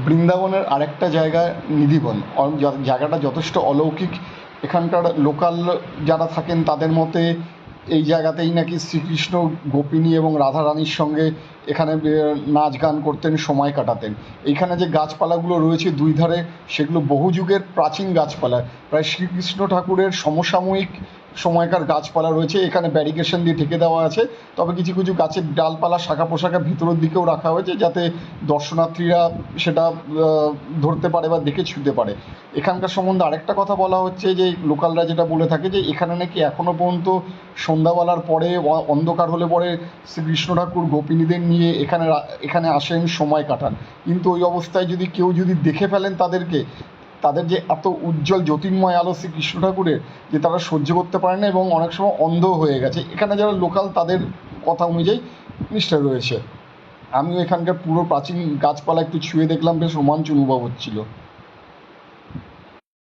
বৃন্দাবনের আরেকটা জায়গা নিধিবন। জায়গাটা যথেষ্ট অলৌকিক। এখানকার লোকাল যারা থাকেন তাদের মতে এই জায়গাতেই নাকি শ্রীকৃষ্ণ গোপিনী এবং রাধারানীর সঙ্গে এখানে নাচ গান করতেন, সময় কাটাতেন। এইখানে যে গাছপালাগুলো রয়েছে দুই ধারে, সেগুলো বহু যুগের প্রাচীন গাছপালা, প্রায় শ্রীকৃষ্ণ ঠাকুরের সমসাময়িক সময়কার গাছপালা রয়েছে। এখানে ব্যারিকেশন দিয়ে ঢেকে দেওয়া আছে, তবে কিছু কিছু গাছের ডালপালা শাখা পোশাখা ভিতরের দিকেও রাখা হয়েছে যাতে দর্শনার্থীরা সেটা ধরতে পারে বা দেখে ছুঁতে পারে। এখানকার সম্বন্ধে আরেকটা কথা বলা হচ্ছে যে লোকালরা যেটা বলে থাকে যে এখানে নাকি এখনও পর্যন্ত সন্ধ্যাবেলার পরে অন্ধকার হলে পরে শ্রীকৃষ্ণ ঠাকুর গোপিনীদের নিয়ে এখানে আসেন, সময় কাটান। কিন্তু ওই অবস্থায় যদি কেউ দেখে ফেলেন তাদেরকে, তাদের যে এত উজ্জ্বল জ্যোতির্ময় আলো শ্রীকৃষ্ণ ঠাকুরের, যে তারা সহ্য করতে পারে না এবং অনেক সময় অন্ধ হয়ে গেছে। এখানে যারা লোকাল তাদের কথা অনুযায়ী জিনিসটা রয়েছে। আমিও এখানকার পুরো প্রাচীন গাছপালা একটু ছুঁয়ে দেখলাম, বেশ রোমাঞ্চ অনুভব হচ্ছিল।